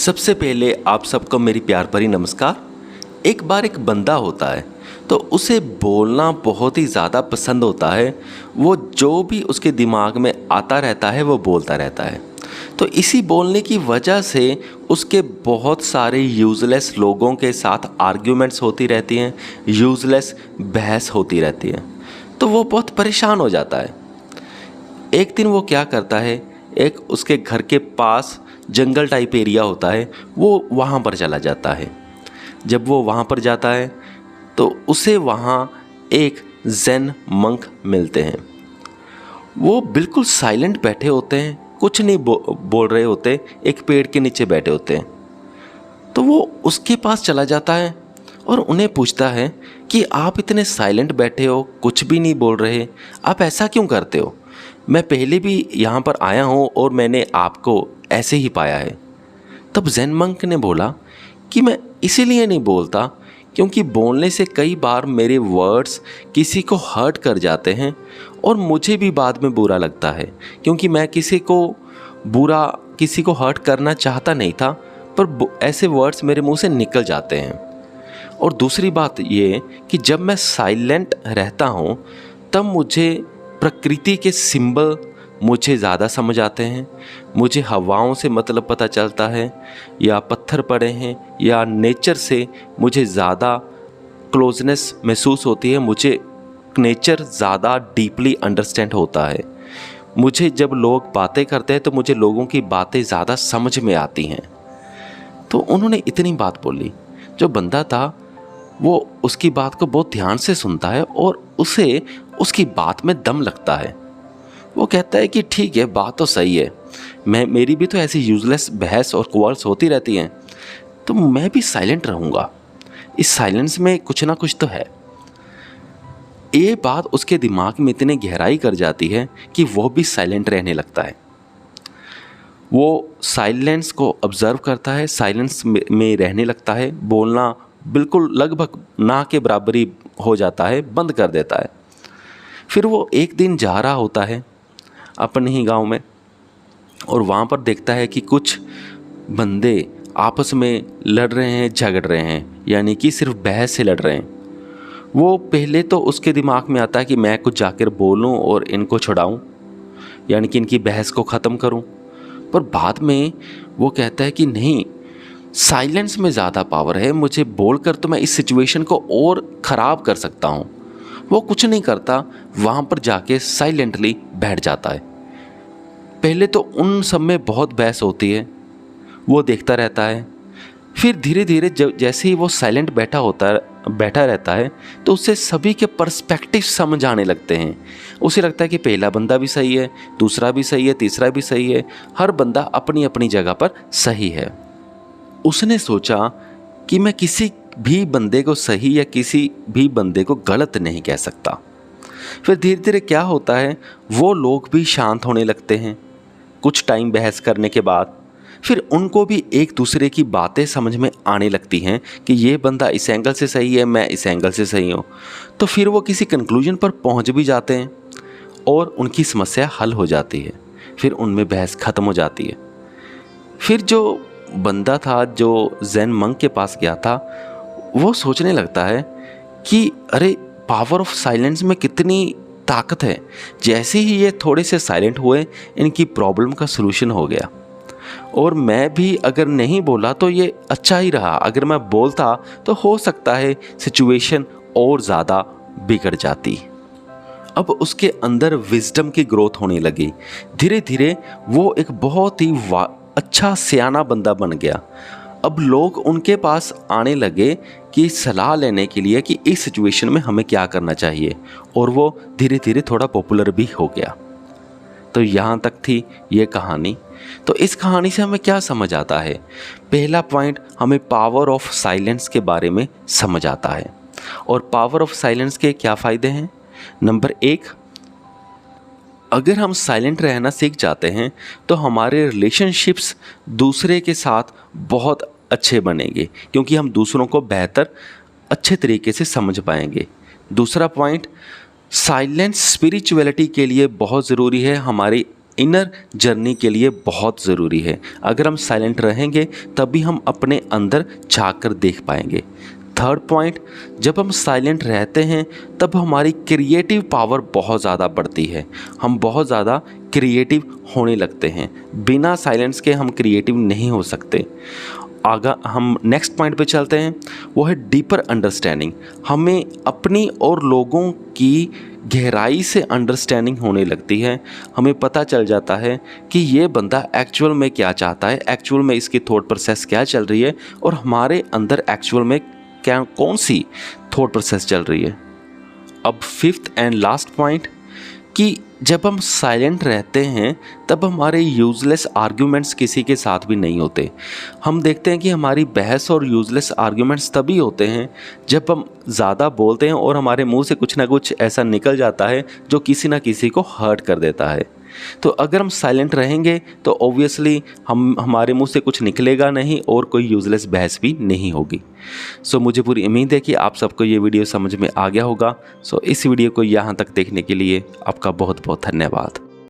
सबसे पहले आप सबको मेरी प्यार भरी नमस्कार। एक बार एक बंदा होता है तो उसे बोलना बहुत ही ज़्यादा पसंद होता है। वो जो भी उसके दिमाग में आता रहता है वो बोलता रहता है। तो इसी बोलने की वजह से उसके बहुत सारे यूज़लेस लोगों के साथ आर्ग्यूमेंट्स होती रहती हैं, यूज़लेस बहस होती रहती है। तो वो बहुत परेशान हो जाता है। एक दिन वो क्या करता है, एक उसके घर के पास जंगल टाइप एरिया होता है, वो वहाँ पर चला जाता है। जब वो वहाँ पर जाता है तो उसे वहाँ एक ज़ेन मंक मिलते हैं। वो बिल्कुल साइलेंट बैठे होते हैं, कुछ नहीं बोल रहे होते, एक पेड़ के नीचे बैठे होते हैं। तो वो उसके पास चला जाता है और उन्हें पूछता है कि आप इतने साइलेंट बैठे हो, कुछ भी नहीं बोल रहे, आप ऐसा क्यों करते हो? मैं पहले भी यहाँ पर आया हूँ और मैंने आपको ऐसे ही पाया है। तब ज़ेन मंक ने बोला कि मैं इसीलिए नहीं बोलता क्योंकि बोलने से कई बार मेरे वर्ड्स किसी को हर्ट कर जाते हैं और मुझे भी बाद में बुरा लगता है, क्योंकि मैं किसी को हर्ट करना चाहता नहीं था, पर ऐसे वर्ड्स मेरे मुंह से निकल जाते हैं। और दूसरी बात ये कि जब मैं साइलेंट रहता हूँ तब मुझे प्रकृति के सिंबल मुझे ज़्यादा समझ आते हैं। मुझे हवाओं से मतलब पता चलता है, या पत्थर पड़े हैं, या नेचर से मुझे ज़्यादा क्लोजनेस महसूस होती है। मुझे नेचर ज़्यादा डीपली अंडरस्टैंड होता है। मुझे जब लोग बातें करते हैं तो मुझे लोगों की बातें ज़्यादा समझ में आती हैं। तो उन्होंने इतनी बात बोली। जो बंदा था वो उसकी बात को बहुत ध्यान से सुनता है और उसे उसकी बात में दम लगता है। वो कहता है कि ठीक है, बात तो सही है, मेरी भी तो ऐसी यूज़लेस बहस और क्वार्ल्स होती रहती हैं, तो मैं भी साइलेंट रहूँगा। इस साइलेंस में कुछ ना कुछ तो है। ये बात उसके दिमाग में इतनी गहराई कर जाती है कि वो भी साइलेंट रहने लगता है। वो साइलेंस को ऑब्ज़र्व करता है, साइलेंस में रहने लगता है, बोलना बिल्कुल लगभग ना के बराबर ही हो जाता है, बंद कर देता है। फिर वो एक दिन जा रहा होता है अपने ही गांव में और वहाँ पर देखता है कि कुछ बंदे आपस में लड़ रहे हैं, झगड़ रहे हैं, यानी कि सिर्फ बहस से लड़ रहे हैं। वो पहले तो उसके दिमाग में आता है कि मैं कुछ जाकर बोलूं और इनको छुड़ाऊं, यानी कि इनकी बहस को ख़त्म करूं। पर बाद में वो कहता है कि नहीं, साइलेंस में ज़्यादा पावर है, मुझे बोलकर तो मैं इस सिचुएशन को और ख़राब कर सकता हूं। वो कुछ नहीं करता, वहाँ पर जाके साइलेंटली बैठ जाता है। पहले तो उन सब में बहुत बहस होती है, वो देखता रहता है। फिर धीरे धीरे जैसे ही वो साइलेंट बैठा रहता है तो उसे सभी के पर्सपेक्टिव समझ आने लगते हैं। उसे लगता है कि पहला बंदा भी सही है, दूसरा भी सही है, तीसरा भी सही है, हर बंदा अपनी अपनी जगह पर सही है। उसने सोचा कि मैं किसी भी बंदे को सही या किसी भी बंदे को गलत नहीं कह सकता। फिर धीरे धीरे क्या होता है, वो लोग भी शांत होने लगते हैं। कुछ टाइम बहस करने के बाद फिर उनको भी एक दूसरे की बातें समझ में आने लगती हैं कि ये बंदा इस एंगल से सही है, मैं इस एंगल से सही हूँ। तो फिर वो किसी कंक्लूजन पर पहुँच भी जाते हैं और उनकी समस्या हल हो जाती है। फिर उनमें बहस ख़त्म हो जाती है। फिर जो बंदा था जो ज़ेन मंक के पास गया था, वो सोचने लगता है कि अरे, पावर ऑफ साइलेंस में कितनी ताकत है। जैसे ही ये थोड़े से साइलेंट हुए, इनकी प्रॉब्लम का सलूशन हो गया। और मैं भी अगर नहीं बोला तो ये अच्छा ही रहा, अगर मैं बोलता तो हो सकता है सिचुएशन और ज़्यादा बिगड़ जाती। अब उसके अंदर विजडम की ग्रोथ होने लगी। धीरे धीरे वो एक बहुत ही अच्छा सियाना बंदा बन गया। अब लोग उनके पास आने लगे कि सलाह लेने के लिए कि इस सिचुएशन में हमें क्या करना चाहिए, और वो धीरे धीरे थोड़ा पॉपुलर भी हो गया। तो यहाँ तक थी ये कहानी। तो इस कहानी से हमें क्या समझ आता है? पहला पॉइंट, हमें पावर ऑफ साइलेंस के बारे में समझ आता है। और पावर ऑफ साइलेंस के क्या फ़ायदे हैं? नंबर 1, अगर हम साइलेंट रहना सीख जाते हैं तो हमारे रिलेशनशिप्स दूसरे के साथ बहुत अच्छे बनेंगे, क्योंकि हम दूसरों को बेहतर अच्छे तरीके से समझ पाएंगे। दूसरा पॉइंट, साइलेंस स्पिरिचुअलिटी के लिए बहुत ज़रूरी है, हमारी इनर जर्नी के लिए बहुत ज़रूरी है। अगर हम साइलेंट रहेंगे तभी हम अपने अंदर झांक कर देख पाएंगे। थर्ड पॉइंट, जब हम साइलेंट रहते हैं तब हमारी क्रिएटिव पावर बहुत ज़्यादा बढ़ती है। हम बहुत ज़्यादा क्रिएटिव होने लगते हैं। बिना साइलेंस के हम क्रिएटिव नहीं हो सकते। आगा हम नेक्स्ट पॉइंट पे चलते हैं, वो है डीपर अंडरस्टैंडिंग। हमें अपनी और लोगों की गहराई से अंडरस्टैंडिंग होने लगती है। हमें पता चल जाता है कि ये बंदा एक्चुअल में क्या चाहता है, एक्चुअल में इसकी थॉट प्रोसेस क्या चल रही है और हमारे अंदर एक्चुअल में क्या कौन सी थॉट प्रोसेस चल रही है। अब फिफ्थ एंड लास्ट पॉइंट कि जब हम साइलेंट रहते हैं तब हमारे यूज़लेस आर्ग्यूमेंट्स किसी के साथ भी नहीं होते। हम देखते हैं कि हमारी बहस और यूज़लेस आर्ग्यूमेंट्स तभी होते हैं जब हम ज़्यादा बोलते हैं और हमारे मुंह से कुछ ना कुछ ऐसा निकल जाता है जो किसी ना किसी को हर्ट कर देता है। तो अगर हम साइलेंट रहेंगे तो ऑब्वियसली हमारे मुंह से कुछ निकलेगा नहीं और कोई यूज़लेस बहस भी नहीं होगी। सो मुझे पूरी उम्मीद है कि आप सबको ये वीडियो समझ में आ गया होगा। सो इस वीडियो को यहाँ तक देखने के लिए आपका बहुत बहुत धन्यवाद।